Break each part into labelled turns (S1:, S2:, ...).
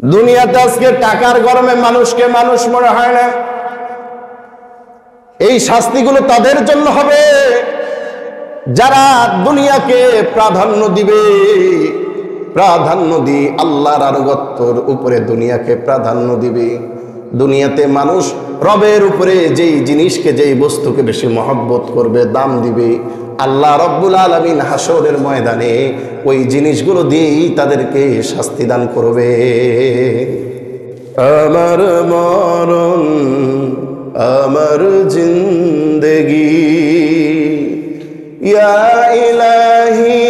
S1: দুনিয়াতে আজকে টাকার গরমে মানুষকে মানুষ মনে হয় না। এই শাস্তিগুলো তাদের জন্য হবে যারা দুনিয়াকে প্রাধান্য দিবে, প্রাধান্য দিয়ে আল্লাহর আনুগত্যের উপরে দুনিয়াকে প্রাধান্য দিবে। দুনিয়াতে মানুষ রবের উপরে যেই জিনিসকে, যেই বস্তুকে বেশি মহব্বত করবে, দাম দিবে, আল্লাহ রব্বুল আলামিন হাসরের ময়দানে ওই জিনিসগুলো দিয়েই তাদেরকে শাস্তি দান করবে। আমার মরণ, আমার জিন্দেগি, ইয়া ইলাহি,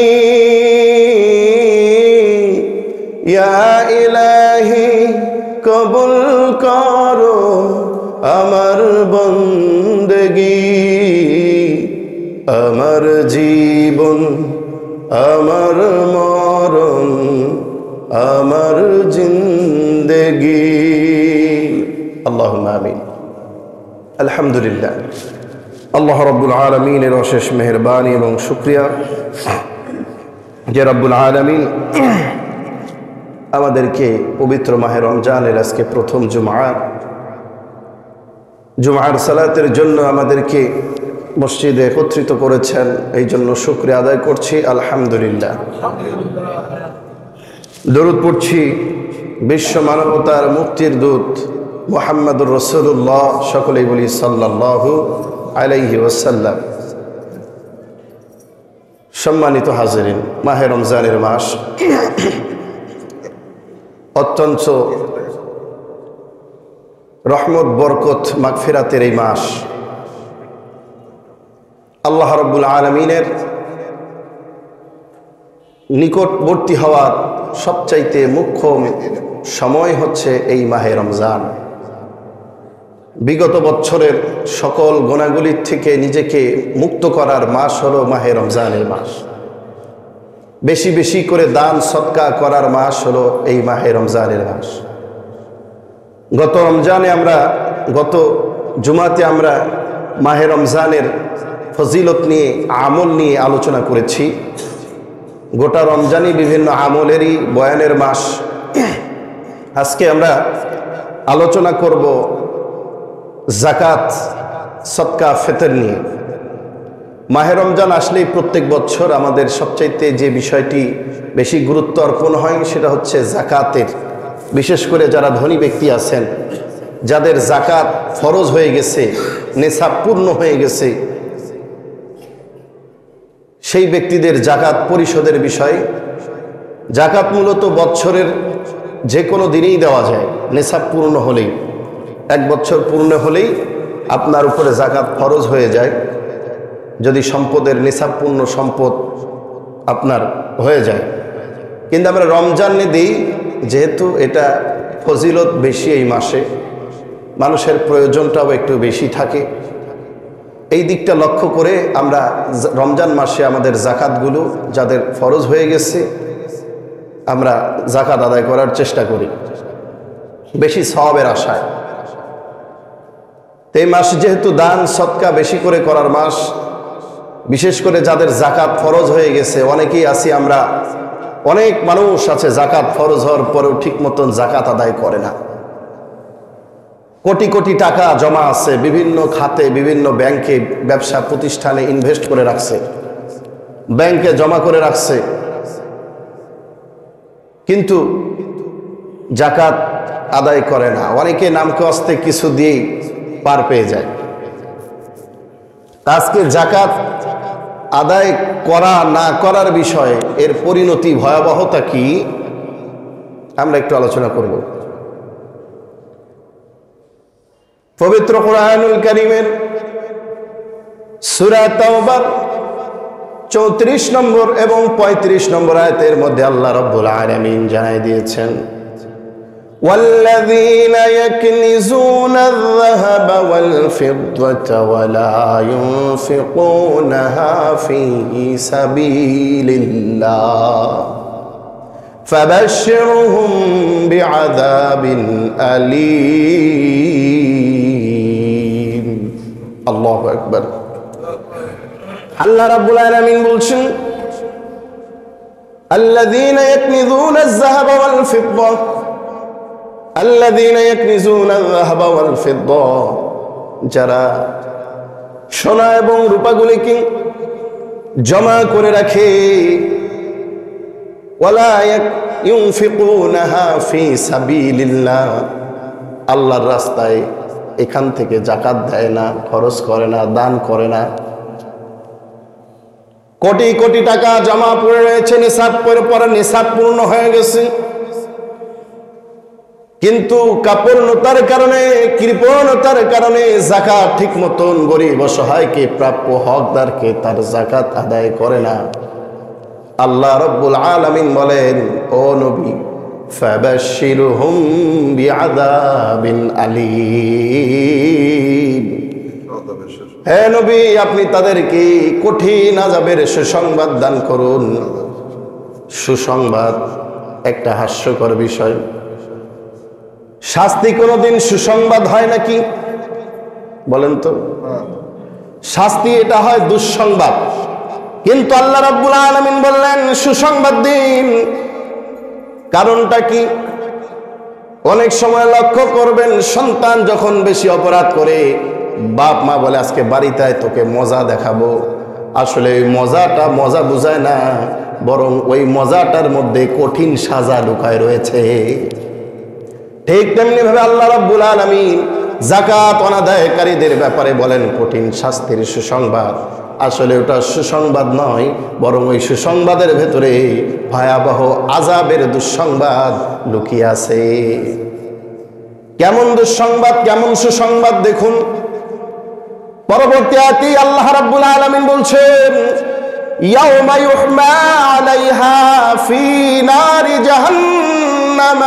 S1: ইয়া ইলাহি কবুল করো আমার বন্দেগি। আমার জীবন, আমার মরণ, আমার জিন্দেগি। আল্লাহুম্মা আমিন। আলহামদুলিল্লাহ, আল্লাহ রাব্বুল আলামিনের অশেষ মেহেরবানি এবং শুকরিয়া যে রাব্বুল আলামিন আমাদেরকে পবিত্র মাহে রমজানের আজকে প্রথম জুমার সালাতের জন্য আমাদেরকে মসজিদে একত্রিত করেছেন। এই জন্য শুকরিয়া আদায় করছি, আলহামদুলিল্লাহ। দরুদ পড়ছি বিশ্ব মানবতার মুক্তির দূত মুহাম্মদুর রাসূলুল্লাহ, সকলেই বলি সাল্লাল্লাহু আলাইহি ওয়াসাল্লাম। সম্মানিত হাজিরিন, মাহে রমজানের মাস অত্যন্ত রহমত, বরকত, মাগফিরাতের এই মাস। আল্লাহ রাব্বুল আলামিনের নিকটবর্তী হওয়ার সবচাইতে মুখ্য সময় হচ্ছে এই মাহে রমজান। বিগত বছরের সকল গুনাহগুলির থেকে নিজেকে মুক্ত করার মাস হলো মাহে রমজানের মাস। বেশি বেশি করে দান সদকা করার মাস হলো এই মাহে রমজানের মাস। গত জুমাতে আমরা মাহে রমজানের ফজিলত নিয়ে, আমল নিয়ে আলোচনা করেছি। গোটা রমজানই বিভিন্ন আমলেরই বয়ানের মাস। আজকে আমরা আলোচনা করব যাকাত, সদকা, ফিতর নিয়ে। মাহে রমজান আসলেই প্রত্যেক বছর আমাদের সবচাইতে যে বিষয়টি বেশি গুরুত্ব অর্পণ হয় সেটা হচ্ছে যাকাতের। বিশেষ করে যারা ধনী ব্যক্তি আছেন, যাদের যাকাত ফরজ হয়ে গেছে, নেশাব পূর্ণ হয়ে গেছে, সেই ব্যক্তিদের যাকাত পরিশোধের বিষয়। যাকাত মূলত বছরের যে কোনো দিনেই দেওয়া যায়, নেশাব পূর্ণ হলেই। 1 বছর পূর্ণ হলেই আপনার উপরে যাকাত ফরজ হয়ে যায়, যদি সম্পদের নিসাবপূর্ণ সম্পদ আপনার হয়ে যায়। কিন্তু আমরা রমজানে দিই, যেহেতু এটা ফজিলত বেশি, এই মাসে মানুষের প্রয়োজনটাও একটু বেশি থাকে। এই দিকটা লক্ষ্য করে আমরা রমজান মাসে আমাদের যাকাতগুলো যাদের ফরজ হয়ে গেছে, আমরা যাকাত আদায় করার চেষ্টা করি বেশি সওয়াবের আশায়। এই মাস যেহেতু দান সদকা বেশি করে করার মাস, বিশেষ করে যাদের যাকাত ফরজ হয়ে গেছে, অনেকেই আছি আমরা, অনেক মানুষ আছে যাকাত ফরজ হওয়ার পরেও ঠিক মতন যাকাত আদায় করে না। কোটি কোটি টাকা জমা আছে বিভিন্ন খাতে, বিভিন্ন ব্যাংকে, ব্যবসা প্রতিষ্ঠানে ইনভেস্ট করে রাখছে, ব্যাংকে জমা করে রাখছে, কিন্তু যাকাত আদায় করে না। অনেকে নামকে আসতে কিছু দিয়েই পার পেয়ে যায়। আজকে যাকাত আদায় করা না করার বিষয়ে এর পরিণতি, ভয়াবহতা কি, আমরা একটু আলোচনা করব। পবিত্র কুরআনুল কারীমের সূরা তাওবার 34 নম্বর এবং 35 নম্বর আয়াতের মধ্যে আল্লাহ রাব্বুল আলামিন জানাই দিয়েছেন, والذين يكنزون الذهب والفضة ولا ينفقونها في سبيل الله فبشرهم بعذاب أليم। الله أكبر। আল্লাহ রাব্বুল আলামিন বলছেন, الذين يكنزون الذهب والفضة আল্লাযীনা ইয়াকনিজুনা আয-যাহাবা ওয়াল ফিদ্দা, যারা সোনা এবং রূপাগুলিকে জমা করে রাখে, ওয়ালা ইউনফিকুনাহা ফি সাবিলিল্লাহ, আল্লাহর রাস্তায় এখান থেকে যাকাত দেয় না, খরচ করে না, দান করে না। কোটি কোটি টাকা জমা পড়ে রয়েছে, নিসাব পরে নিসাব পূর্ণ হয়ে গেছে, কিন্তু কাপুরুষতার কারণে, কৃপণতার কারণে যাকাত ঠিক মতন গরিব অসহায়কে, প্রাপ্য হকদারকে তার যাকাত আদায় করে না। আল্লাহ রাব্বুল আলামিন বলেন, ও নবী, ফাবাশশিরহুম বিআযাবিন আলীম, হে নবী, আপনি তাদেরকে কঠিন আযাবের সুসংবাদ দান করুন। সুসংবাদ একটা হাস্যকর বিষয়। শাস্তি কোনোদিন সুসংবাদ হয় নাকি? বলেন তো। শাস্তি এটা হয় দুঃসংবাদ, কিন্তু আল্লাহ রাব্বুল আলামিন বললেন সুসংবাদ দিন। কারণটা কি? অনেক সময় লক্ষ্য করবেন, সন্তান যখন বেশি অপরাধ করে, বাপ মা বলে আজকে বাড়িতে আয়, তোকে মজা দেখাবো। আসলে ওই মজাটা মজা বুঝায় না, বরং ওই মজাটার মধ্যে কঠিন সাজা লুকায় রয়েছে। ঠিক তেমনি ভাবে আল্লাহ রাব্বুল আলামিন যাকাত অনাদায়কারীদের ব্যাপারে বলেন কঠিন শাস্তির সুসংবাদ। আসলে ওটা সুসংবাদ নয়, বরং ওই সুসংবাদের ভেতরে ভয়াবহ আযাবের দুঃসংবাদ লুকিয়ে আছে। কেমন দুঃসংবাদ, কেমন সুসংবাদ দেখুন। পরবর্তী আয়াতে আল্লাহ রাব্বুল আলামিন বলছেন, ইয়াউমা ইউহমা আলাইহা ফি নারি জাহান্নাম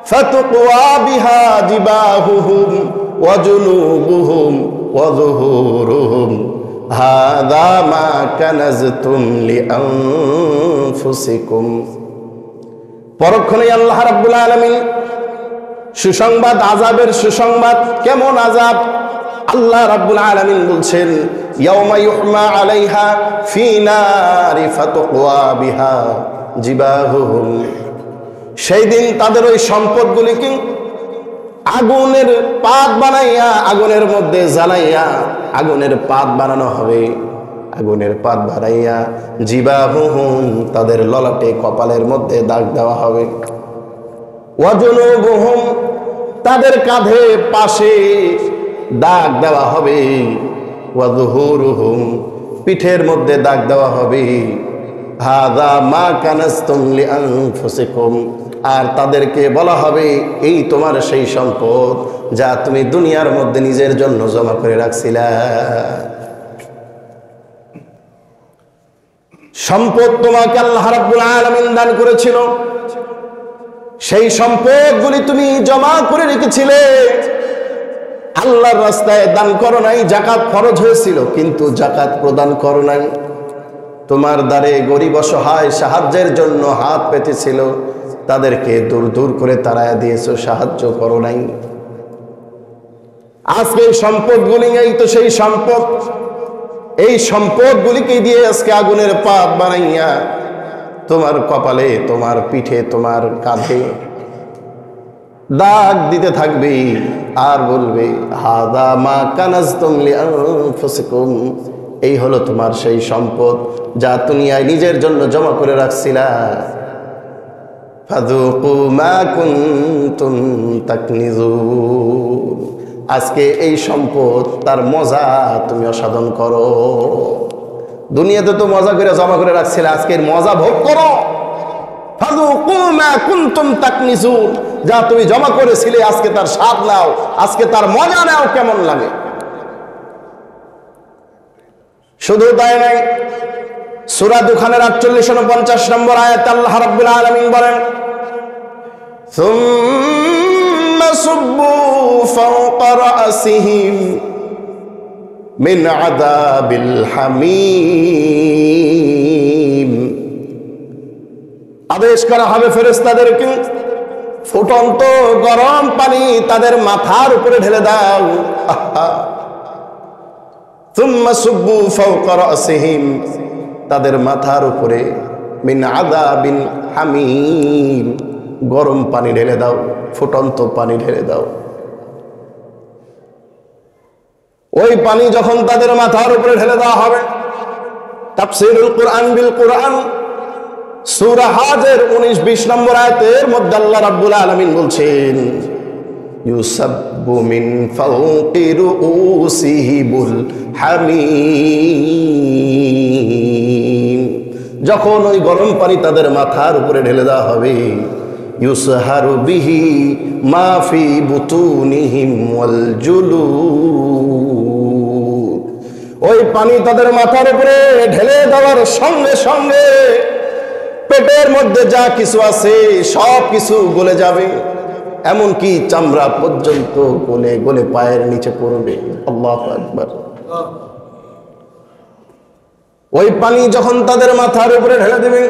S1: ফাতুকওয়া বিহা জিবাহুহুম ওয়া জুনুবুহুম ওয়া যুহুরুহুম হাযা মা কানাজতুম লিআনফুসিকুম। পরক্ষণে আল্লাহ রাব্বুল আলামিন সুসংবাদ, আযাবের সুসংবাদ। কেমন আযাব? আল্লাহ রাব্বুল আলামিন বলছেন, ইয়াউমা ইউহমা আলাইহা ফি নারি ফাতুকওয়া বিহা জিবাহুহুম। সেই দিন তাদের ওই সম্পদগুলিকে আগুনের পাত বানাইয়া, আগুনের মধ্যে জ্বালাইয়া আগুনের পাত বানানো হবে। আগুনের পাত বানাইয়া জিবাহুহুম, তাদের ললাটে কপালের মধ্যে দাগ দেওয়া হবে। ওয়া জুনুবুহুম, তাদের কাঁধে পাশে দাগ দেওয়া হবে। ওয়া যুহুরুহুম, পিঠের মধ্যে দাগ দেওয়া হবে। হাযা মা কানাজতুম লিআনফুসিকুম, আর তাদেরকে বলা হবে, এই তোমার সেই সম্পদ যা তুমি দুনিয়ার মধ্যে নিজের জন্য জমা করে রাখছিলা। সম্পদ তোমাকে আল্লাহ রাব্বুল আলামিন দান করেছিল, সেই সম্পদগুলি তুমি জমা করে রেখেছিলে, আল্লাহর রাস্তায় দান করো নাই। যাকাত ফরজ হয়েছিল, কিন্তু যাকাত প্রদান করো নাই। তোমার দ্বারে গরিব অসহায় সাহায্যের জন্য হাত পেতেছিল, তাদেরকে দূর দূর করে তাড়ায় দিয়েছো, সাহায্য করো নাই। আজকে এই সম্পদগুলি নেই তো সেই সম্পদ, এই সম্পদগুলিকে দিয়ে আজকে আগুনের পাত বানাইয়া তোমার কপালে, তোমার পিঠে, তোমার কাঁধে দাগ দিতে থাকবে, আর বলবে হাযা মা কানাজতুম লিআনফুসিকুম, এই হলো তোমার সেই সম্পদ যা দুনিয়ায় নিজের জন্য জমা করে রাখছিলা। ফাযুকু মা কুনতুম তাকনিজুন, আজকে এই সম্পদ তার মজা তুমি অসাধন করো। দুনিয়াতে তো মজা করে জমা করে রাখছিলে, আজকের মজা ভোগ করো। ফাযুকু মা কুনতুম তাকনিজুন, যা তুমি জমা করেছিলে আজকে তার স্বাদ নাও, আজকে তার মজা নাও, কেমন লাগে। শুধু তাই নাই, সূরা দুখানের 48-49 নম্বর আয়াতে আল্লাহ রাব্বুল আলামিন বলেন, সুম্মা সুব্বু ফাওকা রাসিহিম মিন আযাবিল হামীম। আদেশ করা হবে ফেরেশতাদেরকে, ফুটন্ত গরম পানি তাদের মাথার উপরে ঢেলে দাও। সুম্মা সুব্বু ফাওকা রাসিহিম, তাদের মাথার উপরে মিন আযাবিন হামীম, গরম পানি ঢেলে দাও, ফুটন্ত পানি ঢেলে দাও। ওই পানি যখন তাদের মাথার উপরে ঢেলে দেওয়া হবে, তাফসীরুল কুরআন বিল কুরআন সূরা হাজের 19-20 নম্বর আয়াতের মধ্যে আল্লাহ রাব্বুল আলামিন বলছেন, ইউসাব্বু মিন ফাওকি রুউসিহিমুল হামিম। যখন ওই গরম পানি তাদের মাথার উপরে ঢেলে দেওয়া হবে, ইউসহারু বিহি মা ফি বুতুনিহিম ওয়াল জুলুদ। ওই পানি তাদের মাথার উপরে ঢেলে দেওয়ার সঙ্গে সঙ্গে পেটের মধ্যে যা কিছু আছে সব কিছু গলে যাবে, এমনকি চামড়া পর্যন্ত গলে গলে পায়ের নিচে পড়বে। আল্লাহু আকবার। ওই পানি যখন তাদের মাথার উপরে ঢেলে দেবে,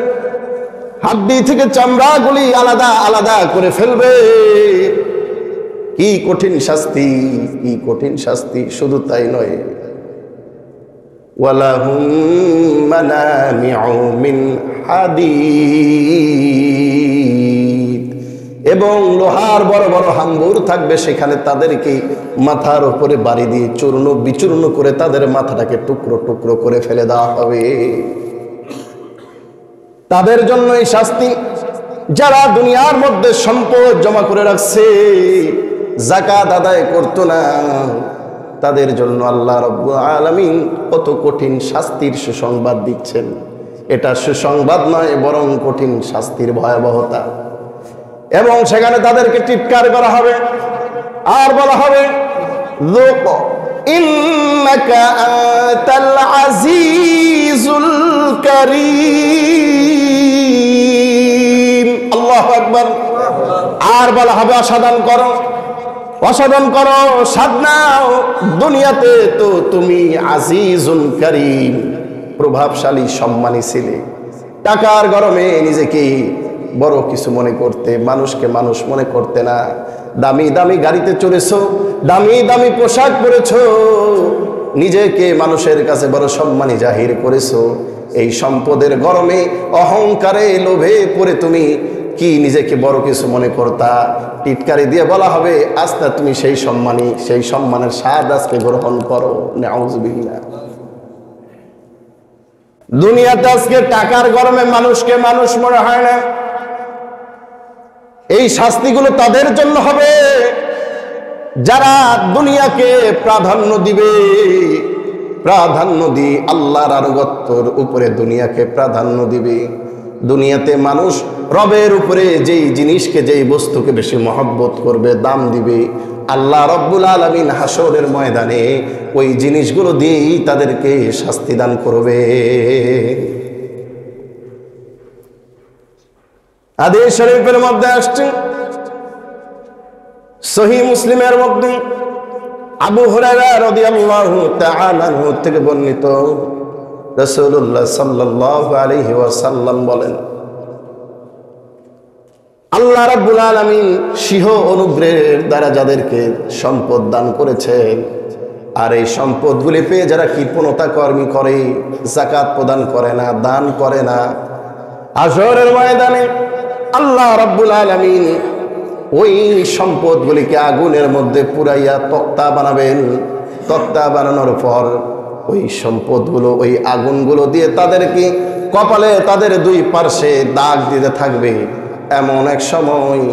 S1: হাড্ডি থেকে চামড়াগুলি আলাদা আলাদা করে ফেলবে। কি কঠিন শাস্তি, কি কঠিন শাস্তি! শুধু তাই নয়, ওয়ালাহুম মানামিউ মিন হাদিদ, এবং লোহার বড় বড় হাঙ্গুর থাকবে, সেখানে তাদেরকে মাথার উপরে বাড়ি দিয়ে চূর্ণ বিচূর্ণ করে তাদের মাথাটাকে টুকরো টুকরো করে ফেলে দেওয়া হবে। তাদের জন্য এই শাস্তি। যারা দুনিয়ার মধ্যে সম্পদ জমা করে রাখছে, যাকাত আদায় করতো না, তাদের জন্য আল্লাহ রাব্বুল আলামিন কত কঠিন শাস্তির সুসংবাদ দিচ্ছেন। এটা সুসংবাদ নয়, বরং কঠিন শাস্তির ভয়াবহতা। এবং সেখানে তাদেরকে চিৎকার করা হবে আর বলা হবে, যুক ইন্নাকা আনতাল আজিজুল কারীম। আল্লাহু আকবার। আর বলা হবে, অসাধন করো, অসাধন করো, স্বাদ নাও। দুনিয়াতে তো তুমি আজিজুল কারীম, প্রভাবশালী সম্মানী ছিলে। টাকার গরমে নিজেকে বড় কিছু মনে করতে, মানুষকে মানুষ মনে করতে না। দামি দামি গাড়িতে চড়েছো, দামি দামি পোশাক পরেছো, নিজেকে মানুষের কাছে বড় সম্মানী জাহির করেছো। এই সম্পদের গরমে অহংকারে লোভে পড়ে তুমি কি নিজেকে বড় কিছু মনে করতা? টিটকারি দিয়ে বলা হবে, আজকে তুমি সেই সম্মানী, সেই সম্মানের স্বাদ আজকে গ্রহণ করো। নাউযুবিল্লাহ। দুনিয়াতে আজকে টাকার গরমে মানুষকে মানুষ মনে হয় না। এই শাস্তিগুলো তাদের জন্য হবে যারা দুনিয়াকে প্রাধান্য দিবে। প্রাধান্য দিয়ে আল্লাহর আনুগত্যের উপরে দুনিয়াকে প্রাধান্য দিবে। দুনিয়াতে মানুষ রবের উপরে যেই জিনিসকে, যেই বস্তুকে বেশি মহব্বত করবে, দাম দিবে, আল্লাহ রব্বুল আলামিন হাসরের ময়দানে ওই জিনিসগুলো দিয়েই তাদেরকে শাস্তি দান করবে। হাদিস শরীফের মধ্যে আসছে, সহিহ মুসলিমের মধ্যে আবু হুরায়রা রাদিয়াল্লাহু তাআলা আনহু থেকে বর্ণিত, রাসূলুল্লাহ সাল্লাল্লাহু আলাইহি ওয়াসাল্লাম বলেন, আল্লাহ রাব্বুল আলামিন সিংহ অনুগ্রহের দ্বারা যাদেরকে সম্পদ দান করেছেন, আর এই সম্পদগুলি পেয়ে যারা কৃপণতা কর্মী করে, যাকাত প্রদান করে না, দান করে না, হাসরের ময়দানে আল্লাহ রাব্বুল আলামিন ওই সম্পদগুলিকে আগুনের মধ্যে পুরাইয়া তক্তা বানাবেন। তক্তা বানানোর পর ওই সম্পদগুলো, ওই আগুনগুলো দিয়ে তাদেরকে কপালে তাদের দুই পার্শ্বে দাগ দিতে থাকবে। এমন এক সময়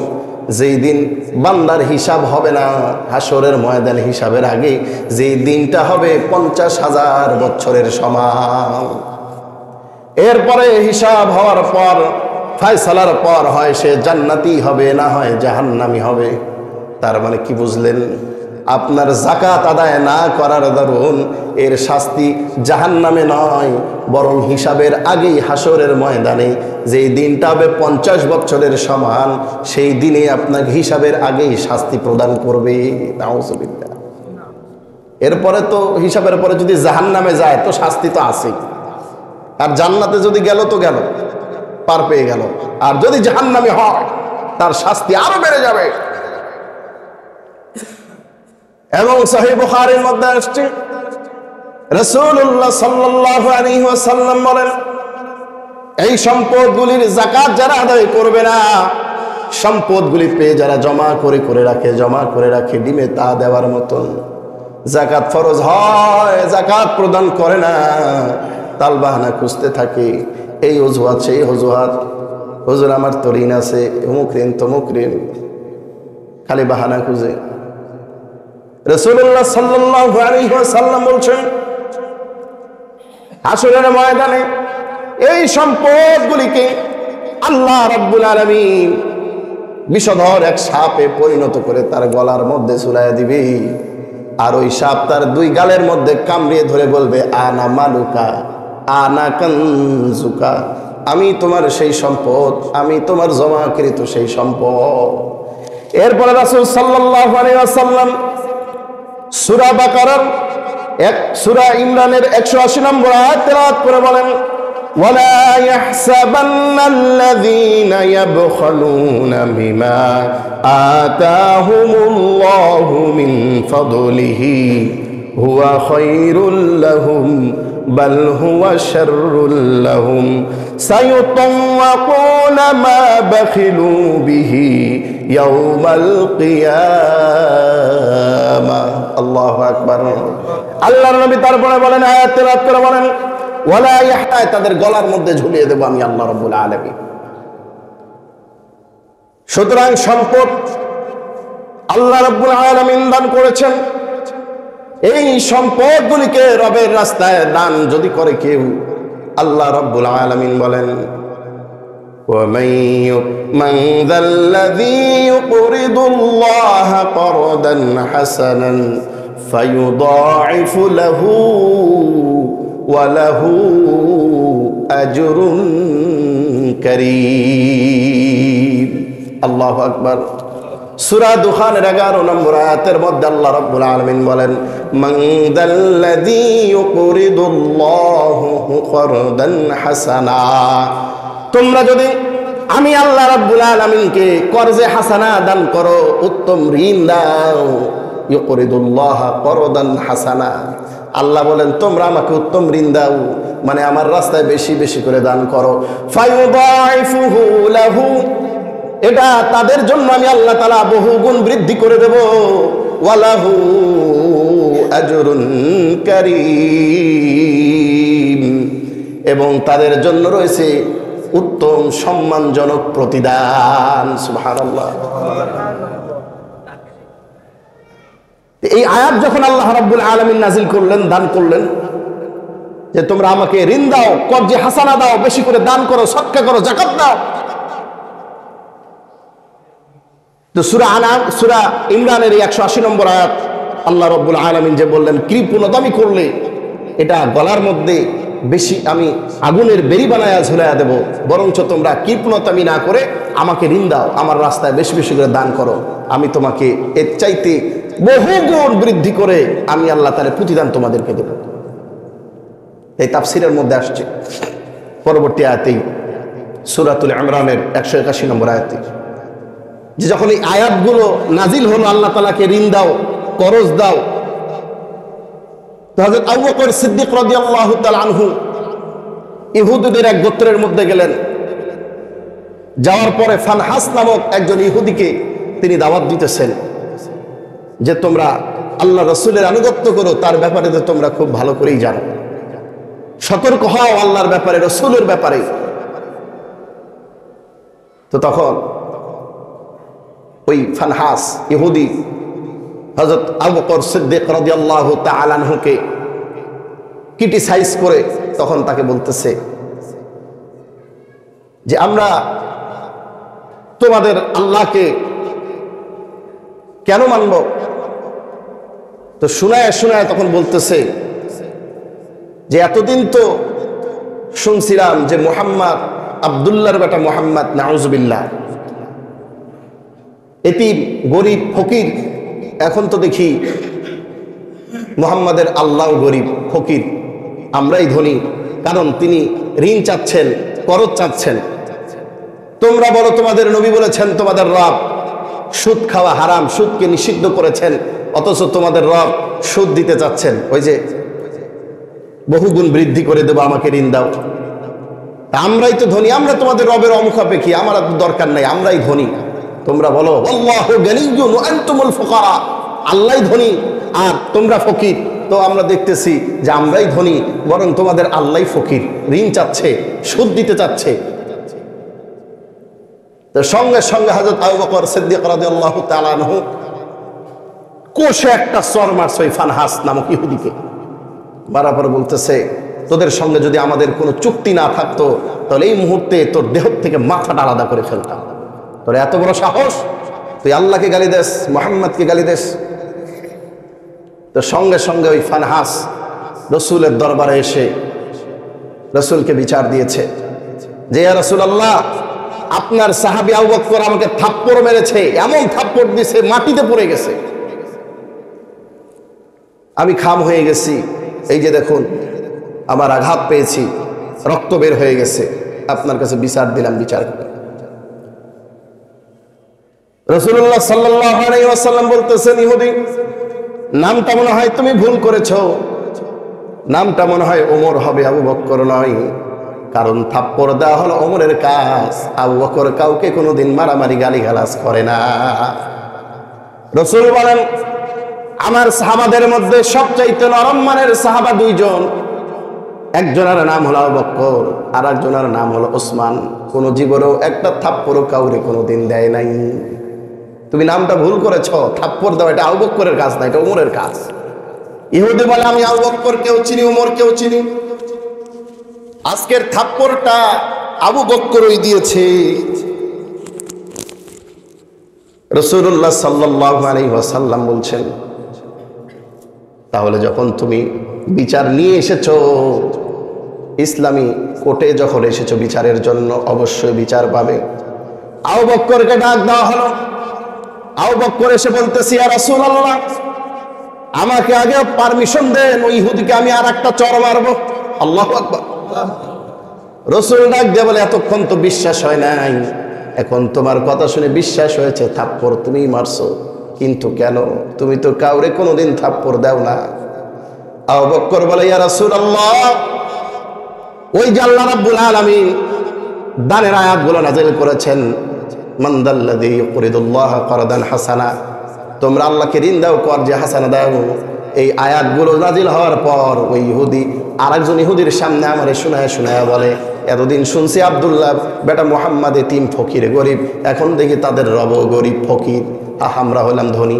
S1: যেই দিন বান্দার হিসাব হবে না, হাসরের ময়দান হিসাবের আগে যেই দিনটা হবে 50,000 বছরের সমান। এরপরে হিসাব হওয়ার পর, ফয়সালার পর হয় সে জান্নাতি হবে, না হয় জাহান্নামী হবে। তার মানে কি বুঝলেন? আপনার যাকাত আদায় না করার দরুন এর শাস্তি জাহান্নামে নয়, বরং হিসাবের আগেই হাসরের ময়দানে যেই দিনটা হবে 50 বছরের সমান, সেই দিনে আপনাকে হিসাবের আগেই শাস্তি প্রদান করবে। নাউযুবিল্লাহ। এরপরে তো হিসাবের পরে যদি জাহান্নামে যায় তো শাস্তি তো আছেই, আর জান্নাতে যদি গেল তো গেল, পার পেয়ে গেল। আর যদি জাহান্নামী হয় তার শাস্তি আরো বেড়ে যাবে। এবং সহিহ বুখারীর মধ্যে আসছে, রাসূলুল্লাহ সাল্লাল্লাহু আলাইহি ওয়াসাল্লাম বলেন, এই সম্পদগুলির যাকাত যারা আদায় করবে না, সম্পদগুলি পেয়ে যারা জমা করে রাখে ডিমে তা দেওয়ার মতন। যাকাত ফরজ হয়, যাকাত প্রদান করে না, তাল বাহানা খুঁজতে থাকে, এই অজুহাত সেই অজুহাত, হুজুর আমার তো ঋণ আছে, অমুক ঋণ তমুক ঋণ, খালি বাহানা খুঁজে। রাসূলুল্লাহ সাল্লাল্লাহু আলাইহি ওয়াসাল্লাম বলছেন, হাসরের ময়দানে এই সম্পদগুলিকে আল্লাহ রাব্বুল আলামিন বিষধর এক সাপে পরিণত করে তার গলার মধ্যে ঝুলাইয়া দিবে, আর ওই সাপ তার দুই গালের মধ্যে কামড়িয়ে ধরে বলবে, আনা মালুকা আনা কানজুকা, আমি তোমার সেই সম্পদ, আমি তোমার জমাকৃত সেই সম্পদ। এরপরে রাসূল সাল্লাল্লাহু আলাইহি ওয়াসাল্লাম সূরা বাকারার সূরা ইমরানের 180 নম্বর আয়াত তেলাওয়াত করে বলেন, ওয়ালা ইয়াহসাবান্নাল্লাযীনা ইয়াবখালুনা বিমা আতাহুমুল্লাহু মিন ফাদলিহি হুয়া খায়রুল লাহুম বাল হুয়া শাররুল লাহুম সায়ুতাওয়াকুনা মা বাখিলু বিহি ইয়াউমাল কিয়ামা। আল্লাহু আকবার। আল্লাহর নবী তারপরে বলেন, আয়াত তেলাওয়াত করে বলেন, ওয়ালা ইয়াহতা, তাদের গলার মধ্যে ঝুলিয়ে দেব আমি আল্লাহ রাব্বুল আলামিন। সুতরাং সম্পদ আল্লাহ রাব্বুল আলামিন দান করেছেন, এই সম্পদগুলিকে রবের রাস্তায় দান যদি করে কেউ, আল্লাহ রাব্বুল আলামিন বলেন, ومن ذا الذي يقرض الله قرضا حسنا فيضاعف له وله أجر كريم। আল্লাহু আকবার। সূরা দুখানের 11 নম্বর আয়াতের মধ্যে আল্লাহ রাব্বুল আলামিন বলেন, মান যাল্লাযী ইউকরিদুল্লাহু করদান হাসানা, তোমরা যদি আমি আল্লাহ রাব্বুল আলামিনকে কর্জে হাসানা দান করো, উত্তম ঋণ দাও, ইউকরিদুল্লাহ করদান হাসানা, আল্লাহ বলেন তোমরা আমাকে উত্তম ঋণ দাও, মানে আমার রাস্তায় বেশি বেশি করে দান করো, ফায়ুদাইফুহু লাহু, এটা তাদের জন্য আমি আল্লাহ তাআলা বহুগুণ বৃদ্ধি করে দেব, ওয়ালাহু আজরুন কারীম, এবং তাদের জন্য রয়েছে উত্তম সম্মানজনক প্রতিদান। সুবহানাল্লাহ। এই আয়াত যখন আল্লাহ রাব্বুল আলামিন নাজিল করলেন, দান করলেন, যে তোমরা আমাকে ঋণ দাও, কর্জে হাসানা দাও, বেশি করে দান করো, সদকা করো, যাকাত দাও, তো সূরা ইমরানের 180 নম্বর আয়াত আল্লাহ রাব্বুল আলামিন যে বললেন, কৃপণতামি করলে এটা গলার মধ্যে বেশি আমি আগুনের বেরি বানায়া ঝুলাইয়া দেব, বরঞ্চ তোমরা কৃপণতামি না করে আমাকে ঋণ দাও, আমার রাস্তায় বেশি বেশি করে দান করো, আমি তোমাকে এর চাইতে বহুগুণ বৃদ্ধি করে আমি আল্লাহ তাআলা প্রতিদান তোমাদেরকে দেব। এই তাফসীরের মধ্যে আসছে পরবর্তী আয়াতেই সূরাতুল ইমরানের 181 নম্বর আয়াতে, যে যখন এই আয়াতগুলো নাজিল হলো, আল্লাহ তাআলাকে ঋণ দাও, করজ দাও, তো হযরত আবু বকর সিদ্দিক রাদিয়াল্লাহু তাআলা আনহু ইহুদিদের এক গোত্রের মধ্যে গেলেন। যাওয়ার পরে ফানহাস নামক একজন ইহুদিকে তিনি দাওয়াত দিতেছেন যে তোমরা আল্লাহ রাসূলের আনুগত্য করো, তার ব্যাপারে তো তোমরা খুব ভালো করেই জানো, সতর্ক হও আল্লাহর ব্যাপারে, রাসূলের ব্যাপারে। তো তখন ওই ফানহাস ইহুদি হযরত আবু বকর সিদ্দিক রাদিয়াল্লাহু তাআলা আনহুকে ক্রিটিসাইজ করে তখন তাকে বলতেছে যে আমরা তোমাদের আল্লাহকে কেন মানব? তো শোনায় শোনায় তখন বলতেছে যে এতদিন তো শুনছিলাম যে মুহাম্মদ আব্দুল্লাহর বেটা মুহাম্মদ, নাউজুবিল্লাহ, এতিম, গরিব, ফকির, এখন তো দেখি মুহাম্মাদের আল্লাহ গরিব ফকির, আমরাই ধনী, কারণ তিনি ঋণ চাচ্ছেন, করজ চাচ্ছেন। তোমরা বলো তোমাদের নবী বলেছেন তোমাদের রব সুদ খাওয়া হারাম, সুদকে নিষিদ্ধ করেছেন, অথচ তোমাদের রব সুদ দিতে চাচ্ছেন, ওই যে বহুগুণ বৃদ্ধি করে দেবো, আমাকে ঋণ দাও। আমরাই তো ধনী, আমরা তোমাদের রবের অমুখাপেক্ষী, আমার তো দরকার নাই, আমরাই ধনী, তোমরা বলো আল্লাহু গানিয়্যুন ওয়া আনতুমুল ফুকারা, আল্লাহ ধনী আর তোমরা ফকির। তো আমরা দেখতেছি যে আমরাই ধনী, বরং তোমাদের আল্লাহ ফকির, ঋণ চাচ্ছে, সুদ দিতে চাচ্ছে। তো সঙ্গে সঙ্গে হযরত আবু বকর সিদ্দিক রাদিয়াল্লাহু তাআলা আনহু কোষে একটা চর মারছে ওই ফানহাস নামক ইহুদিকে। মারার পর বলতেছে, তোদের সঙ্গে যদি আমাদের কোনো চুক্তি না থাকতো তাহলে এই মুহূর্তে তোর দেহ থেকে মাথাটা আলাদা করে ফেলতাম। তোর এত বড় সাহস, তুই আল্লাহকে গালি দেস, মুহাম্মদকে গালি দেস। তো সঙ্গে সঙ্গে ওই ফানহাস রসুলের দরবারে এসে রসুলকে বিচার দিয়েছে যে ইয়া রাসূলুল্লাহ, আপনার সাহাবী আবু বকর আমাকে থাপ্পড় মেরেছে, এমন থাপ্পড় দিয়েছে মাটিতে পড়ে গেছে, আমি খাম হয়ে গেছি। এই যে দেখুন আমার আঘাত পেয়েছি, রক্ত বের হয়ে গেছে, আপনার কাছে বিচার দিলাম, বিচার করুন। রাসূলুল্লাহ সাল্লাল্লাহু আলাইহি ওয়াসাল্লাম বলতেছেন, ইহুদি, নামটা মনে হয় তুমি ভুল করেছো, নামটা মনে হয় ওমর হবে, আবু বকর নয়। কারণ থাপ্পড় দেওয়া হলো ওমরের কাজ, আবু বকর কাউকে কোনোদিন মারামারি গালিগালাজ করে না। রাসূল বলেন, আমার সাহাবাদের মধ্যে সবচাইতে নরম মানের সাহাবা দুইজন, একজনের নাম হলো আবু বকর আর একজনের নাম হলো ওসমান। কোন জীবনেও একটা থাপ্পড়ও কাউরে কোনোদিন দেয় নাই। তুমি নামটা ভুল করেছো, থাপ্পড় দাও, এটা আবু বকরের কাজ না, এটা ওমরের কাজ। ইহুদি বলে, আমি আবু বকর কেউ চিনি, ওমর কেউ চিনি। আজকের থাপ্পড়টা আবু বকরই দিয়েছে। রাসূলুল্লাহ সাল্লাল্লাহু আলাইহি ওয়াসাল্লাম বলছেন, তাহলে যখন তুমি বিচার নিয়ে এসেছো, ইসলামী কোর্টে যখন এসেছো বিচারের জন্য, অবশ্যই বিচার পাবে। আবু বকরকে ডাক দেওয়া হলো। আবু বকর এসে বলতেছি, ইয়া রাসূলুল্লাহ, আমাকে আগে পারমিশন দেন, ওই ইহুদিকে আমি আর একটা চড় মারবো। আল্লাহু আকবার। রাসূল ডাক দিয়ে বলে, এতক্ষণ তো বিশ্বাস হয় নাই, এখন তোমার কথা শুনে বিশ্বাস হয়েছে, থাপ্পড় তুমিই মারছো, কিন্তু কেন? তুমি তো কাউরে কোনোদিন থাপ্পড় দাও না। আবু বকর বলে, ইয়া রাসূলুল্লাহ, ওই যে আল্লাহ রাব্বুল আলামিন দানের আয়াতগুলো নাযিল করেছেন, মান দাল্লাযী ইউকরিদুল্লাহ করদান হাসানা, তোমরা আল্লাহকে ঋণ দাও, কর যে হাসানা দাও। এই আয়াতগুলো নাযিল হওয়ার পর ওই ইহুদি আরেকজন ইহুদির সামনে আমারে শোনায় বলে, এতদিন শুনছি আব্দুল্লাহ বেটা মুহাম্মদ এতিম ফকির গরিব, এখন দেখি তাদের রব গরিব ফকির, আমরা হলাম ধনী।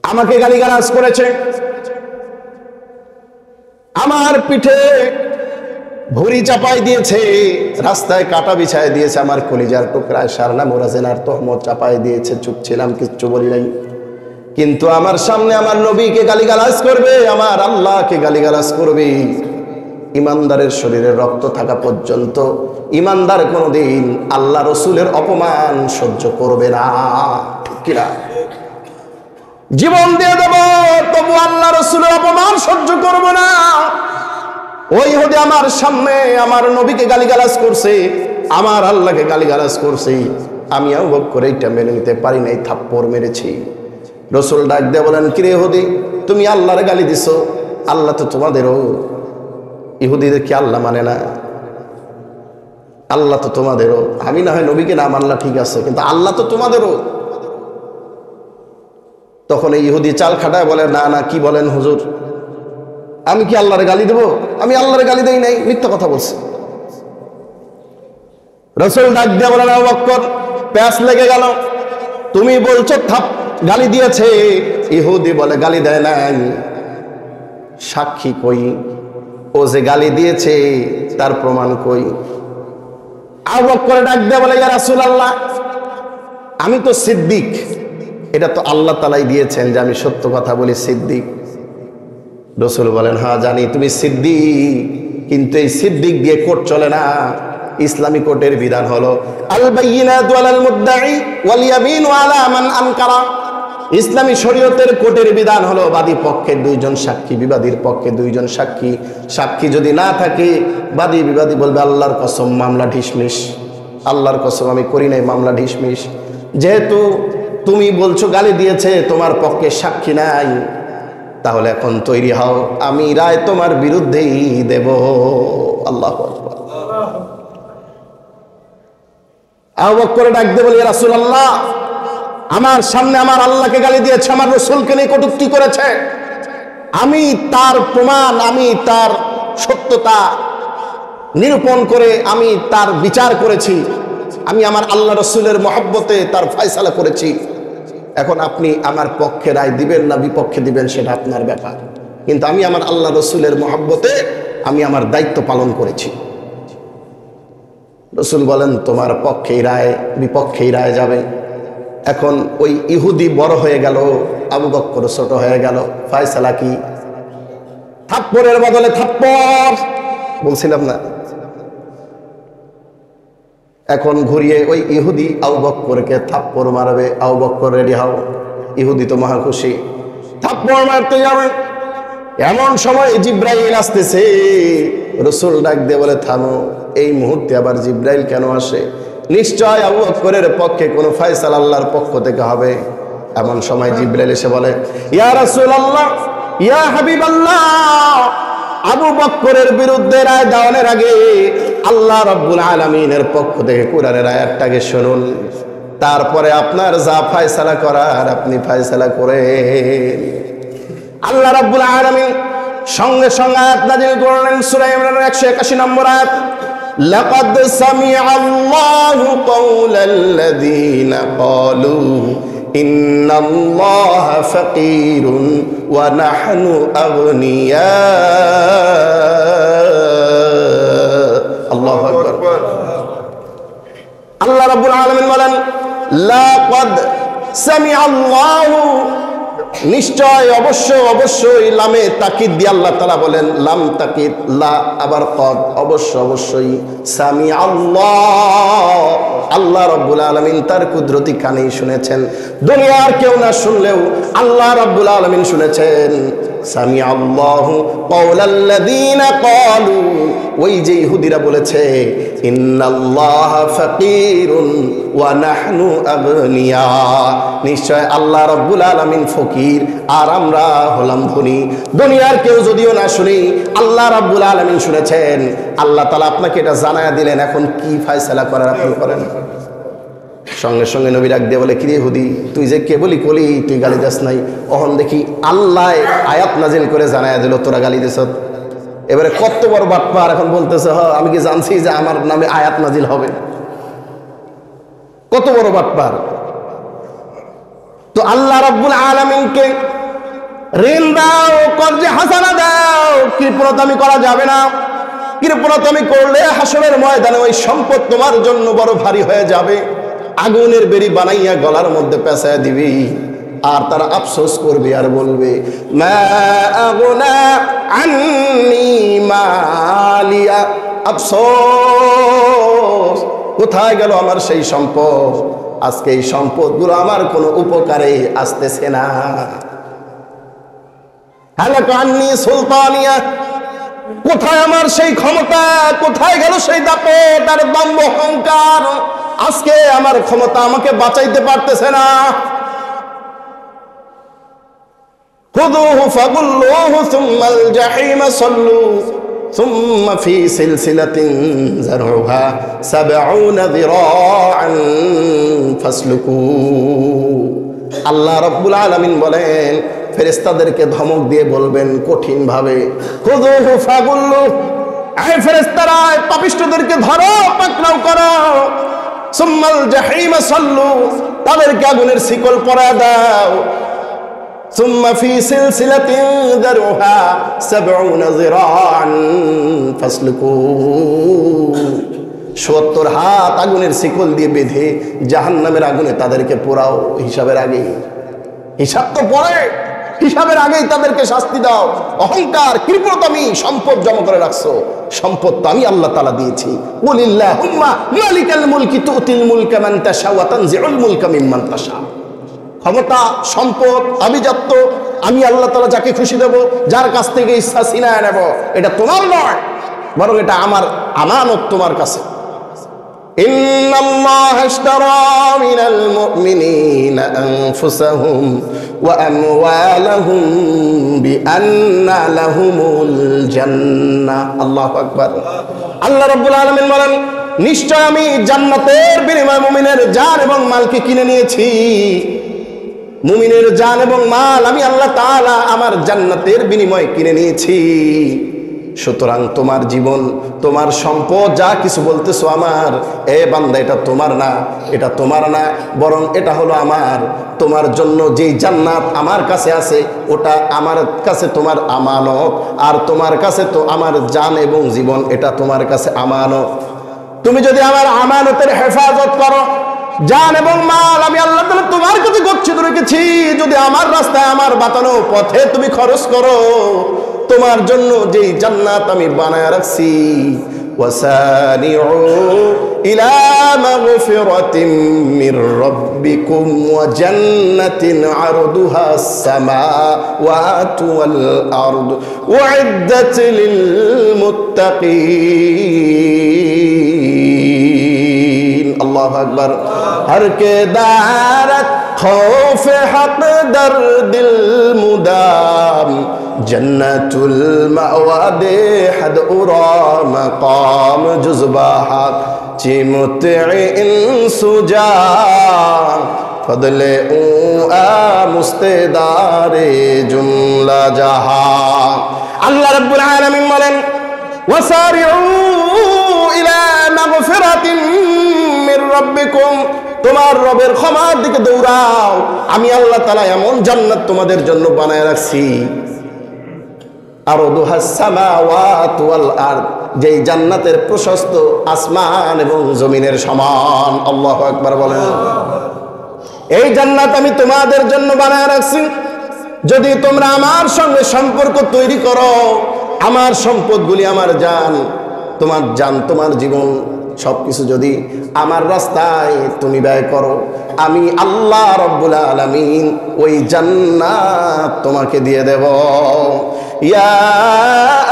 S1: আমাকে গালিগালাজ করেছে, আমার পিঠে ভুঁড়ি চাপাই দিয়েছে, রাস্তায় কাটা বিছায় দিয়েছে, আমার কলিজার টুকরায় সারনা মোরাজেনার তহমত চাপাই দিয়েছে। চুপ ছিলাম, কিচ্ছু বলি নাই। কিন্তু আমার সামনে আমার নবীকে গালিগালাজ করবে, আমার আল্লাহকে গালিগালাজ করবে। ইমানদারের শরীরে রক্ত থাকা পর্যন্ত ইমানদার কোনোদিন আল্লাহ রসুলের অপমান সহ্য করবে না, ঠিক কিনা? জীবন দিয়ে দেব, তবু আল্লাহ রসুলের অপমান সহ্য করব না। ওই ইহুদি আমার সামনে আমার নবীকে গালিগালাজ করছে, আমার আল্লাহকে গালিগালাজ করছে, আমি আবু বকর এইটা মেনে নিতে পারি নাই, থাপ্পড় মেরেছি। রসুল ডাক দিয়ে বলেন, কিরে ইহুদি, তুমি আল্লাহর গালি দিছো, আল্লাহ তো তোমাদেরও। ইহুদিদের কি আল্লাহ মানে না? আল্লাহ তো তোমাদেরও। আমি না হয় নবীকে না মানলা ঠিক আছে, কিন্তু আল্লাহ তো তোমাদেরও। তখন এই ইহুদি চাল খাটায় বলে, না না, কি বলেন হুজুর, আমি কি আল্লাহর গালি দেবো? আমি আল্লাহর গালি দেই নাই, মিথ্যা কথা বলছি। রাসূল ডাক দিয়ে বলেন, আবু বকর, প্যাঁচ লেগে গেল, তুমি বলছো গালি দিয়েছে। ইহুদি বলে, গালি দেয় নাই। সাক্ষী কই? ও যে গালি দিয়েছে তার প্রমাণ কই? আবু বকর ডাক দিয়ে বলে, ইয়া রাসূলুল্লাহ, আমি তো সিদ্দিক, এটা তো আল্লাহ তাআলাই দিয়েছেন যে আমি সত্য কথা বলি, সিদ্দিক। রাসূল বলেন, হ্যাঁ জানি তুমি সিদ্দিক, কিন্তু এই সিদ্দিক দিয়ে কোর্ট চলে না। ইসলামী কোর্টের বিধান হলো আল বাইয়িনাতু আলাল মুদ্দাঈ ওয়াল ইয়ামিনু আলা মান আনকারা। ইসলামী শরীয়তের কোর্টের বিধান হলো বাদী পক্ষে দুইজন সাক্ষী, বিবাদীর পক্ষে দুইজন সাক্ষী। সাক্ষী যদি না থাকে, বাদী বিবাদী বলবে, আল্লাহর কসম মামলা ঢিসমিস, আল্লাহর কসম আমি করি নাই, মামলা ঢিসমিস। যেহেতু তুমি বলছো গালি দিয়েছে, তোমার পক্ষে সাক্ষী নাই, তাহলে এখন তৈরি হও, আমি রায় তোমার বিরুদ্ধেই দেব। আল্লাহু আকবার। আবু বকর ডাক দিয়ে বলে, ইয়া রাসূলুল্লাহ, আমার সামনে আমার আল্লাহকে গালি দিয়েছে, আমার রাসূলকে নিয়ে কটূক্তি করেছে, আমি তার প্রমাণ, আমি তার সত্যতা নিরূপণ করে আমি তার বিচার করেছি, আমি আমার আল্লাহ রসুলের মহব্বতে তার ফয়সালা করেছি। এখন আপনি আমার পক্ষে রায় দিবেন না বিপক্ষে দিবেন সেটা আপনার ব্যাপার, কিন্তু আমি আমার আল্লাহ রসুলের মহব্বতে আমি আমার দায়িত্ব পালন করেছি। রসুল বলেন, তোমার পক্ষেই রায় বিপক্ষেই রায় যাবে। এখন ওই ইহুদি বড় হয়ে গেল, আবু বকর ছোট হয়ে গেল, ফয়সালা কি? থাপ্পড়ের বদলে থাপ্পড়, বলছিলাম না? এখন ঘুরিয়ে ওই ইহুদি আবু বকরকে থাপ্পড় মারবে। আবু বকর রেডি হও, ইহুদি তো মহা খুশি, থাপ্পড় মারতে যাবে। এমন সময় জিব্রাইল আসতেছে। রসুল ডাক দিয়ে বলে, থামো, এই মুহূর্তে আবার জিব্রাইল কেন আসে? নিশ্চয় আবু বকরের পক্ষে কোনো ফয়সালা আল্লাহর পক্ষ থেকে হবে। এমন সময় জিব্রাইল এসে বলে, ইয়া রাসূলুল্লাহ, ইয়া হাবিবাল্লাহ, আবু বকরের বিরুদ্ধে রায় দেওয়ার আগে আল্লাহ রাব্বুল আলামিনের পক্ষ থেকে কোরআনের আয়াতটাকে শুনুন, তারপরে আপনার যা ফয়সালা করার আপনি ফয়সালা করেন। আল্লাহ রাব্বুল আলামিন সঙ্গে সঙ্গে আয়াত নাযিল করলেন, সূরা ইমরানের 181 নম্বর আয়াত, লাকাদ সামিআল্লাহু কাওলাল্লাযীনা ক্বালু ইন্নাল্লাহা ফাকীরুন ওয়া নাহনু আগনিয়া। আল্লাহু আকবার। আল্লাহ রাব্বুল আলামিন বলেন, লাকাদ সামিআল্লাহু, নিশ্চয় অবশ্যই, লামে তাকিদ দিয়ে আল্লাহ তাআলা বলেন, লাম তাকিদ, লা আবার কদ, অবশ্যই সামি আল্লাহ, আল্লাহ রাব্বুল আলামিন তার কুদরতি কানেই শুনেছেন। দুনিয়ার কেউ না শুনলেও আল্লাহ রাব্বুল আলামিন শুনেছেন। সামি আল্লাহু কাওলাল্লাযীনা ক্বালু, ওই যে ইহুদিরা বলেছে, ইন্নাল্লাহা ফাকীরুন ওয়া নাহনু আগনিয়া, নিশ্চয় আল্লাহ রাব্বুল আলামিন ফকির আর আমরা হলাম ধনী। দুনিয়ার কেউ যদিও না শুনি, আল্লাহ রাব্বুল আলামিন শুনেছেন। আল্লাহ তাআলা আপনাকে এটা জানায়া দিলেন, এখন কি ফয়সালা করার আপনি করেন। সঙ্গে সঙ্গে নবী ডাক দিয়ে বলে, কিরে ইহুদি, তুই যে কেবলই কলি, তুই গালি দাস নাই, অহন দেখি আল্লাহ আয়াত নাজিল করে জানায়া দিল তোরা গালি দিস। এবারে কত বড় বাটপার, এখন বলতেছে, আমি কি জানছি যে আমার নামে আয়াত নাজিল হবে? কত বড় বাটপার। তো আল্লাহ রাব্বুল আলামিনকে ঋণ দাও, কর্জে হাসানা দাও, কৃপণতামি করা যাবে না। কৃপণতামি করলে হাসরের ময়দানে ওই সম্পদ তোমার জন্য বড় ভারী হয়ে যাবে, আগুনের বেড়ি বানাইয়া গলার মধ্যে পেঁচায় দিবি, আর তারা আফসোস করবে আর বলবে, মা আগনা আন্নি মালিয়া, আফসোস, কোথায় গেল আমার সেই সম্পদ? আজকে এই সম্পদগুলো আমার কোনো উপকারে আসতেছে না। হালাকা আন্নি সুলতানিয়া, কোথায় আমার সেই ক্ষমতা? কোথায় গেল সেই দাপট আর দম্ভ অহংকার? আজকে আমার ক্ষমতা আমাকে বাঁচাইতে পারতেছে না। খুযুহু ফাগুল্লুহু সুম্মাল জাহিমা সাল্লু সুম্মা ফি সিলসিলাতিন যারউহা ৭০ যিরাআন ফাসলুকু। আল্লাহ রাব্বুল আলামিন বলেন, ফেরেশতাদেরকে ধমক দিয়ে বলবেন কঠিন ভাবে, খুযুহু ফাগুল্লু, এই ফেরেশতারা পাপিষ্ঠদেরকে ধরো, পাকড়াও করো, সুম্মাল জাহিমা সাল্লু, তাদেরকে আগুনের শিকল পরায় দাও, সুম্মা ফি সিলসিলাতিন যারউহা ৭০ যিরাআন ফাসলুকু, ৭০ হাত আগুনের শিকল দিয়ে বেঁধে জাহান্নামের আগুনে তাদেরকে পোড়াও। হিসাবের আগে, হিসাব তো পরে, হিসাবের আগেই তাদেরকে শাস্তি দাও। অহংকার, কৃপণতামি, সম্পদ জমা করে রাখছো, সম্পদ তো আমি আল্লাহ তাআলা দিয়েছি। কুলিল্লাহুম্মা মালিকাল মুলকি তুতিল মুলকা মান তাশা ওয়া তানজিউল মুলকা মিম্মান তাশা। ক্ষমতা, সম্পদ, আভিজাত্য আমি আল্লাহ তাআলা যাকে খুশি দেব, যার কাছ থেকে ইচ্ছা ছিনায় নেব, এটা তোমার নয়, বরং এটা আমার আমানত তোমার কাছে। ইন্নাল্লাহা ইশতারা মিনাল মুমিনিনা আনফুসাহুম ওয়া আমওয়ালাহুম বিআন্না লাহুমুল জান্নাহ। আল্লাহু আকবার। আল্লাহ রাব্বুল আলামিন বলেন, নিশ্চয় আমি জান্নাতের বিনিময়ে মুমিনের জান এবং মালকে কিনে নিয়েছি। মুমিনের জান এবং মাল আমি আল্লাহ তাআলা আমার জান্নাতের বিনিময়ে কিনে নিয়েছি। সুতরাং তোমার জীবন, তোমার সম্পদ, যা কিছু বলতেছো আমার, এ বান্দা এটা তোমার না, এটা তোমার না, বরং এটা হলো আমার। তোমার জন্য যেই জান্নাত আমার কাছে আছে ওটা আমার কাছে তোমার আমানত, আর তোমার কাছে তো আমার জান এবং জীবন, এটা তোমার কাছে আমানত। তুমি যদি আমার আমানতের হেফাজত করো, জান এবং মাল আমি আল্লাহ তাআলা তোমার কাছে গচ্ছিত রেখেছি, যদি আমার রাস্তায় আমার বাতানো পথে তুমি খরচ করো, তোমার জন্য যেই জান্নাত আমি বানায় রাখছি, ওয়াসানিউ ইলা মাগফিরাতিন মির রাব্বিকুম ওয়া জান্নাতিন আরদুহা আস-সামাওয়াতু ওয়াল আরদ উইদ্দাত লিল মুত্তাকিন। আল্লাহু আকবার। हर के दारत खौफ हक दर दिल मुदाम जन्नतुल मअवादे हद उरा मकाम जुज़बा हक चिमुते इंसुजा फदले ऊ आ मुस्तेदारे जुमला जहा। अल्लाह रब्बुल आलमीन बोलेन वसारिउ इला मगफिरातिन मिर रब्बिकुम, তোমার রবের ক্ষমার দিকে দৌড়াও। আমি আল্লাহ তাআলা এমন জান্নাত তোমাদের জন্য বানায় রাখছি, আরদুহাস সামাওয়াতু ওয়াল আরদ, যেই জান্নাতের প্রশস্ত আসমান এবং জমিনের সমান। আল্লাহু আকবার বলেন। এই জান্নাত আমি তোমাদের জন্য বানায় রাখছি, যদি তোমরা আমার সঙ্গে সম্পর্ক তৈরি করো, আমার সম্পদগুলি, আমার জান, তোমার জান, তোমার জীবন, সবকিছু যদি আমার রাস্তায় তুমি ব্যয় করো, আমি আল্লাহ রব্বুল আলামিন ওই জান্নাত তোমাকে দিয়ে দেব। ইয়া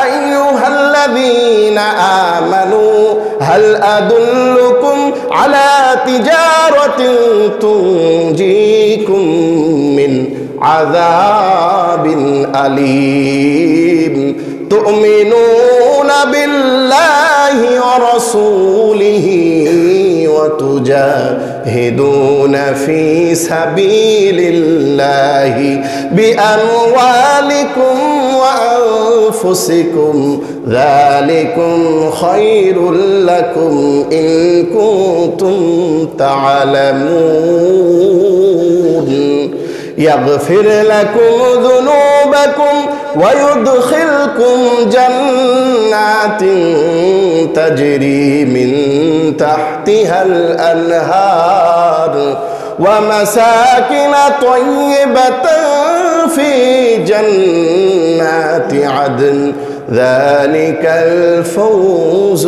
S1: আইয়ুহাল্লাযীনা আমানু হাল আদুল্লুকুম আলা তিজারাতিন তুনজিকুম মিন আযাবিন আলীম তুমিনুনা বিল্লাহি ওয়া রাসূলিহি ওয়া তুজাহিদুনা ফি সাবিলিল্লাহি বিআমওয়ালিকুম ওয়া আনফুসিকুম যালিকুম খায়রুল লাকুম ইন কুনতুম তা'লামুন। يغفر لكم ذنوبكم ويدخلكم جنات تجري من تحتها الأنهار ومساكن طيبة في جنات عدن ذلك الفوز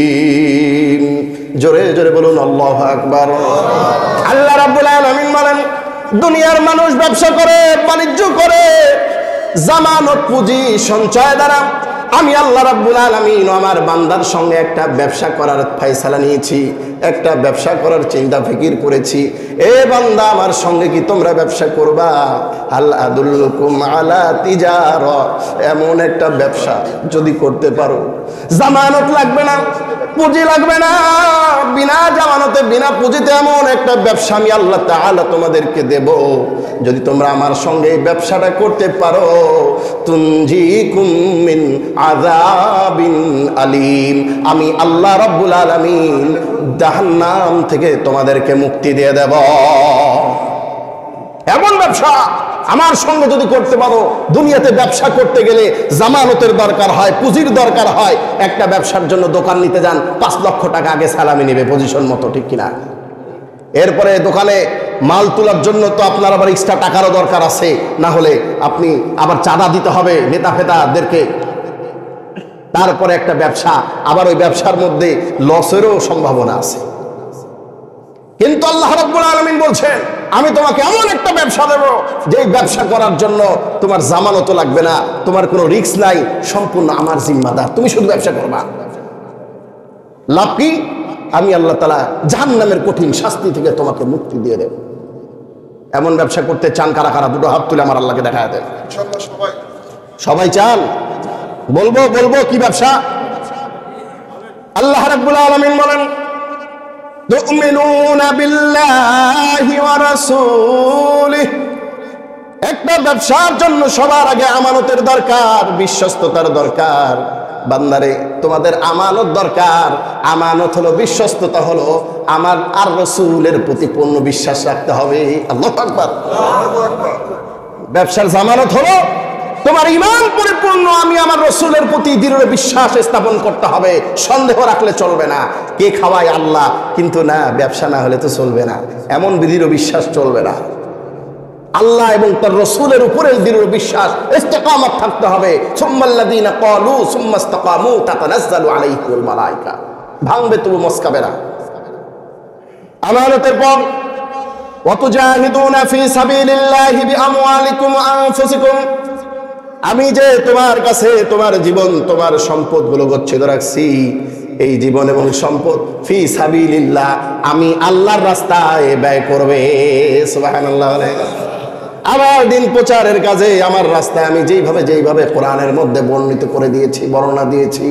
S1: العظيم। জোরে জোরে বলুন আল্লাহু আকবার। আল্লাহ রাব্বুল আলামিন বলেন, দুনিয়ার মানুষ ব্যবসা করে, বাণিজ্য করে, জামানত পুঁজি সঞ্চয় দ্বারা আমি আল্লাহ রাব্বুল আলামিন আমার বান্দার সঙ্গে একটা ব্যবসা করার ফয়সালা নিয়েছি, একটা ব্যবসা করার চিন্তা ফিকির করেছি। এ বান্দা, আমার সঙ্গে কি তোমরা ব্যবসা করবা? হাল আদুল্লুকুম আলা তিজারা, এমন একটা ব্যবসা যদি করতে পারো, জামানত লাগবে না, পুঁজি লাগবে না, বিনা জামানতে বিনা পুঁজিতে এমন একটা ব্যবসা আমি আল্লাহ তাআলা তোমাদেরকে দেব, যদি তোমরা আমার সঙ্গে এই ব্যবসাটা করতে পারো, তুনজিকুম মিন আযাবিন আলীম, আমি আল্লাহ রাব্বুল আলামিন জাহান্নাম থেকে তোমাদেরকে মুক্তি দিয়ে দেব। এমন ব্যবসা আমার সঙ্গে যদি করতে পারো। দুনিয়াতে ব্যবসা করতে গেলে জামানতের দরকার হয়, পুঁজির দরকার হয়। একটা ব্যবসার জন্য দোকান নিতে যান, 5 লক্ষ টাকা আগে সালামি নেবে পজিশন মতো, ঠিক কিনা? এরপরে দোকানে মাল তোলার জন্য তো আপনার আবার এক্সট্রা টাকারও দরকার আছে, না হলে আপনি আবার চাঁদা দিতে হবে নেতা ফেতাদেরকে। তারপরে একটা ব্যবসা, আবার ওই ব্যবসার মধ্যে লসেরও সম্ভাবনা আছে। কিন্তু আল্লাহ রাব্বুল আলামিন বলছেন, আমি তোমাকে এমন একটা ব্যবসা দেব, যে ব্যবসা করার জন্য তোমার জামানতও লাগবে না, তোমার কোনো রিস্ক নাই, সম্পূর্ণ আমার জিম্মাদার, তুমি শুধু ব্যবসা করবা। লাভ কি? আমি আল্লাহ তাআলা জাহান্নামের কঠিন শাস্তি থেকে তোমাকে মুক্তি দিয়ে দেব। এমন ব্যবসা করতে চান কারা কারা? দুটো হাত তুলে আমার আল্লাহকে দেখায় দেন। সবাই চান? বলবো কি ব্যবসা? আল্লাহ রাব্বুল আলামিন বলেন, তুমিনুনা বিল্লাহি ওয়া রাসূলিহি। একটা ব্যবসার জন্য সবার আগে আমানতের দরকার, বিশ্বস্ততার দরকার। বান্দারে, তোমাদের আমানত দরকার। আমানত হলো বিশ্বস্ততা, হলো আমার আর রাসূলের প্রতি পূর্ণ বিশ্বাস রাখতে হবে। আল্লাহু আকবার। ব্যবসার জামানত হলো তোমার ঈমান পরিপূর্ণ, আমি আমার রাসূলের প্রতি দৃঢ় বিশ্বাস স্থাপন করতে হবে। সন্দেহ রাখলে চলবে না। কে খাওয়ায়? আল্লাহ, কিন্তু না, ব্যবসা না হলে তো চলবে না, এমন দৃঢ় বিশ্বাস চলবে না। আল্লাহ এবং তার রাসূলের উপরে দৃঢ় বিশ্বাস, ইস্তিকামত থাকতে হবে। সুম্মাল্লাযীনা ক্বালু সুম্মা ইসতাকামু তাতানাজ্জালু আলাইহিমুল মালায়েকা। ভাঙবে তবু মস্কাবে না। আমানতের পর ওয়াতুজাহিদুনা ফি সাবিলিল্লাহি বিআমওয়ালিকুম ওয়া আনফুসিকুম। আমি যে তোমার কাছে তোমার জীবন, তোমার সম্পদগুলো গচ্ছিত রাখছি, এই জীবন এবং সম্পদ ফি সাবিলিল্লাহ, আমি আল্লাহর রাস্তায় ব্যয় করবে। সুবহানাল্লাহ। আমার দিন প্রচারের কাজে, আমার রাস্তায় আমি যেইভাবে কোরআনের মধ্যে বর্ণিত করে দিয়েছি, বর্ণনা দিয়েছি,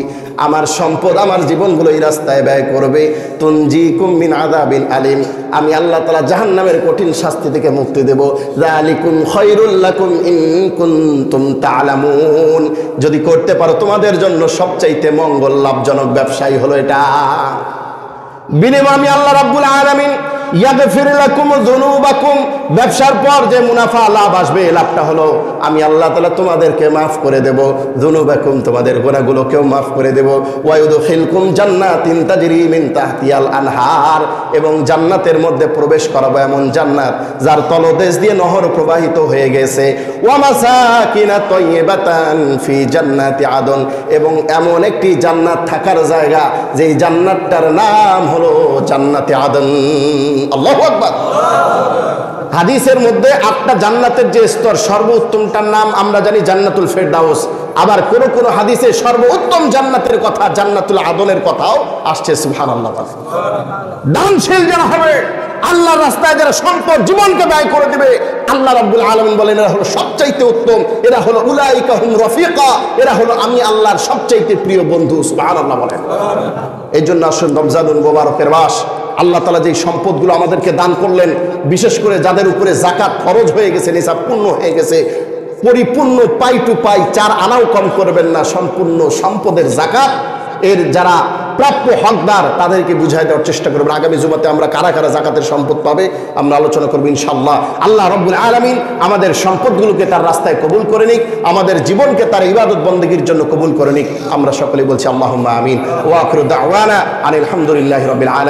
S1: আমার সম্পদ, আমার জীবনগুলো এই রাস্তায় ব্যয় করবে। তুনজিকুম মিন আযাবিন আলিম, আমি আল্লাহ তাআলা জাহান্নামের কঠিন শাস্তি থেকে মুক্তি দেব। যালিকুম খায়রুল লাকুম ইন কুনতুম তা'লামুন, যদি করতে পারো তোমাদের জন্য সবচাইতে মঙ্গল লাভজনক ব্যবসায়ী হলো এটা। বিনিময়ে আমি আল্লাহ রাব্বুল আলামিন ইয়াগফির লাকুম যুনুবাকুম, ব্যবসার পর যে মুনাফা লাভ আসবে, লাভটা হলো আমি আল্লাহ তাআলা তোমাদেরকে মাফ করে দেব। যুনুবাকুম, তোমাদের গুনাহগুলোকেও মাফ করে দেব। ওয়া ইউদখিলকুম জান্নাতিন তাজরি মিন তাহতিহাল আনহার, এবং জান্নাতের মধ্যে প্রবেশ করাবো এমন জান্নাত যার তলদেশ দিয়ে নহর প্রবাহিত হয়ে গেছে। ওয়া মাসাকিনা তাইয়্যিবাতান ফি জান্নাতি আদন, এবং এমন একটি জান্নাত থাকার জায়গা, যেই জান্নাতটার নাম হলো জান্নাতে আদন। আল্লাহু আকবার। হাদিসের মধ্যে 8টা জান্নাতের যে স্তর, সর্বোত্তমটার নাম আমরা জানি জান্নাতুল ফেরদাউস। আবার কোন হাদিসে সর্বোত্তম জান্নাতের কথা, জান্নাতুল আদনের কথাও আসছে। সুবহানাল্লাহ। দানশীল যারা হবে, আল্লাহর রাস্তায় যারা সম্পদ জীবনকে ব্যয় করে দিবে, আল্লাহ রাব্বুল আলামিন বলেন এরা হলো সবচাইতে উত্তম, এরা হলো উলাইকা হুম রফিকা, এরা হলো আমি আল্লাহর সবচাইতে প্রিয় বন্ধু। সুবহানাল্লাহ বলেন। এই জন্য আসুন, রমজানুল মুবারকের মাস, আল্লাহ তাআলা যে সম্পদগুলো আমাদেরকে দান করলেন, বিশেষ করে যাদের উপরে যাকাত ফরজ হয়ে গেছে, নিসাব পূর্ণ হয়ে গেছে, পরিপূর্ণ পাই টু পাই 4 আনাও কম করবেন না, সম্পূর্ণ সম্পদের যাকাত এর যারা প্রাপ্য হকদার তাদেরকে বুঝাই দেওয়ার চেষ্টা করবেন। আগামী জুমাতে আমরা কারা কারা যাকাতের সম্পদ পাবে আমরা আলোচনা করব ইনশাআল্লাহ। আল্লাহ রাব্বুল আলামিন আমাদের সম্পদগুলোকে তার রাস্তায় কবুল করে নিক, আমাদের জীবনকে তার ইবাদত বন্দেগীর জন্য কবুল করে নিক। আমরা সকলে বলছি আল্লাহুম্মা আমিন। ওয়া আখিরু দাওয়ানা আনিল হামদুলিল্লাহি রাব্বিল আলামিন।